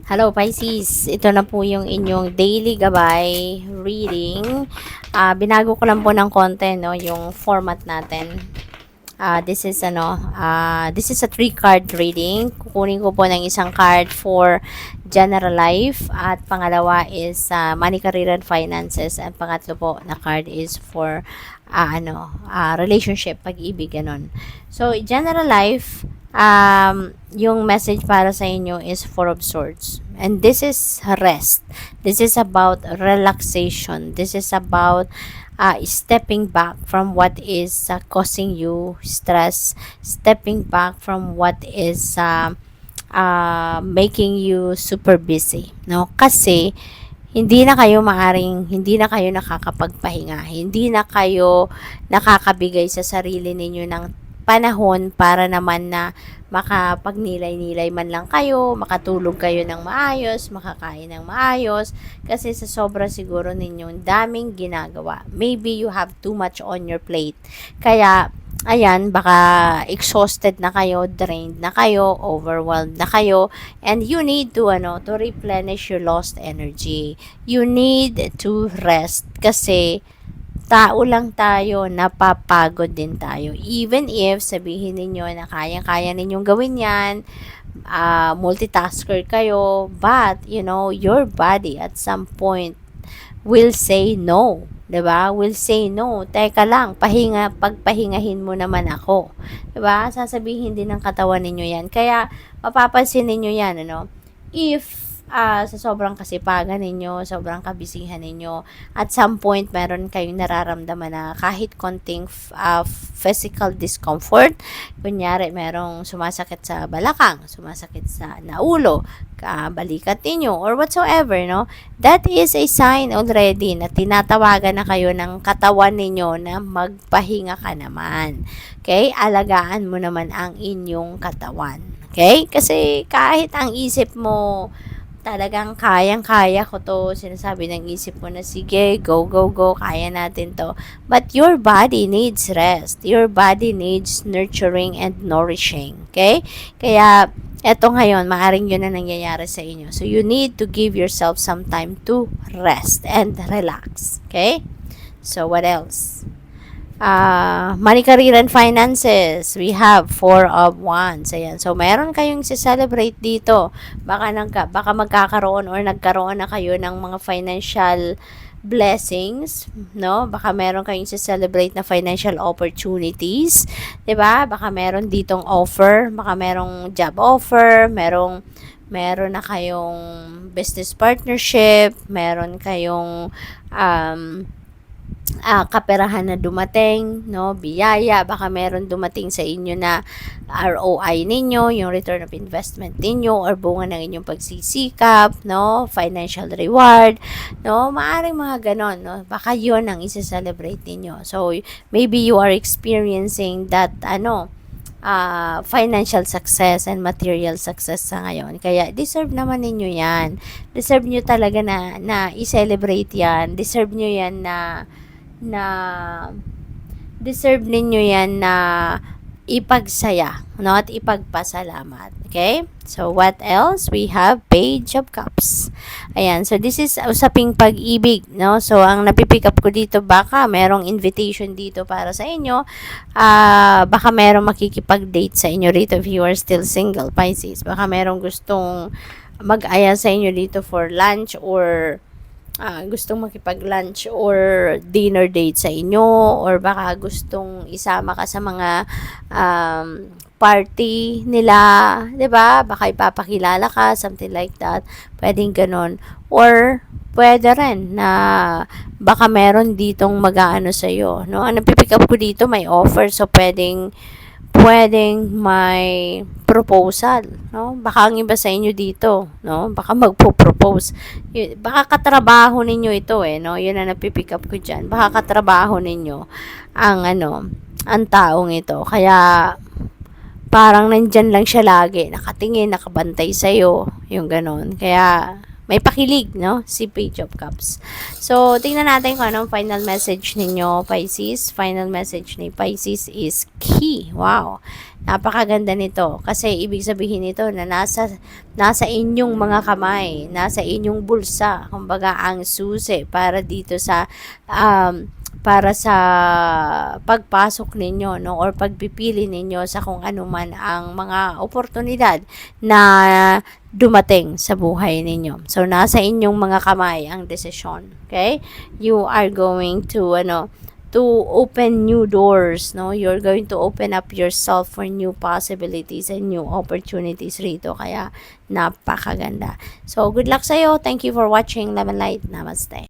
Hello Pisces, ito na po yung inyong daily gabay reading. Binago ko lang po ng konti, no, yung format natin. This is a 3 card reading. Kukunin ko po ng isang card for general life at pangalawa is money, career, and finances. At pangatlo po na card is for relationship, pag-ibig, ganon. So, general life, yung message para sa inyo is Four of Swords. And this is rest. This is about relaxation. This is about stepping back from what is causing you stress, stepping back from what is making you super busy, no? Kasi hindi na kayo nakakapagpahinga, hindi na kayo nakakabigay sa sarili ninyo ng panahon para naman na makapagnilay-nilay man lang kayo, makatulog kayo ng maayos, makakain ng maayos, kasi sa sobra siguro ninyong daming ginagawa. Maybe you have too much on your plate. Kaya, ayan, baka exhausted na kayo, drained na kayo, overwhelmed na kayo, and you need to replenish your lost energy. You need to rest kasi tao lang tayo, napapagod din tayo. Even if sabihin ninyo na kaya-kaya ninyong gawin yan, multitasker kayo, but, your body at some point will say no. 'Di ba? Will say no. Teka lang, pagpahingahin mo naman ako. 'Di ba? Sasabihin din ng katawan ninyo 'yan. Kaya mapapansin ninyo 'yan, If sa sobrang kasipagan ninyo, sobrang kabisihan ninyo, at some point meron kayong nararamdaman na kahit konting physical discomfort, kunyari merong sumasakit sa balakang, sumasakit sa naulo, balikat ninyo, or whatsoever, no? That is a sign already na tinatawagan na kayo ng katawan ninyo na magpahinga ka naman. Okay? Alagaan mo naman ang inyong katawan. Okay? Kasi kahit ang isip mo talagang kayang-kaya ko to, sinasabi ng isip mo na sige, go, go, go, kaya natin to. But your body needs rest. Your body needs nurturing and nourishing. Okay? Kaya, eto ngayon, maaring yun na nangyayari sa inyo. So, you need to give yourself some time to rest and relax. Okay? So, what else? Money, career, and finances. We have 4 of Wands. Ayan. So, meron kayong celebrate dito. Baka magkakaroon or nagkaroon na kayo ng mga financial blessings, no? Baka meron kayong celebrate na financial opportunities, 'di ba? Baka meron ditong offer, baka merong job offer, meron na kayong business partnership, meron kayong kaperahan na dumating, no, biyaya, baka meron dumating sa inyo na ROI ninyo, yung return of investment ninyo, or bunga ng inyong pagsisikap, no, financial reward, no, maaring mga ganon, no, baka yun ang isa-celebrate ninyo. So, maybe you are experiencing that, financial success and material success sa ngayon. Kaya, deserve naman ninyo yan. Deserve nyo talaga na i-celebrate yan. Deserve nyo yan na deserve ninyo yan na ipagsaya, no, at ipagpasalamat. Okay? So, what else? We have Page of Cups. Ayan. So, this is usaping pag-ibig, no? So, ang napipick up ko dito, baka merong invitation dito para sa inyo. Baka merong makikipag-date sa inyo rito if you are still single, Pisces. Baka merong gustong mag-aya sa inyo dito for lunch, or gustong makipag-lunch or dinner date sa inyo, or baka gustong isama ka sa mga party nila, 'di ba? Baka ipapakilala ka, something like that. Pwedeng ganon. Or pwede rin na baka meron ditong mag-aano sa iyo, no? Ang napipick up ko dito, may offer, so pwedeng may proposal, no? Baka ang iba sa inyo dito, no? Baka magpo-propose. Baka katrabaho ninyo ito, no? Yun ang napipick up ko dyan. Baka katrabaho ninyo ang taong ito. Kaya, parang nandyan lang siya lagi, nakatingin, nakabantay sa'yo, yung ganon. Kaya, may pakilig, no? Si Page of Cups. So, tingnan natin kung anong final message ninyo, Pisces. Final message ni Pisces is key. Wow. Napakaganda nito. Kasi ibig sabihin nito na nasa inyong mga kamay, nasa inyong bulsa, kumbaga ang susi para sa pagpasok ninyo, no, or pagpipili ninyo sa kung ano man ang mga oportunidad na dumating sa buhay ninyo. So nasa inyong mga kamay ang desisyon. Okay? You are going to open new doors, no? You're going to open up yourself for new possibilities and new opportunities rito. Kaya napakaganda. So good luck sa iyo. Thank you for watching Lemon Light. Namaste.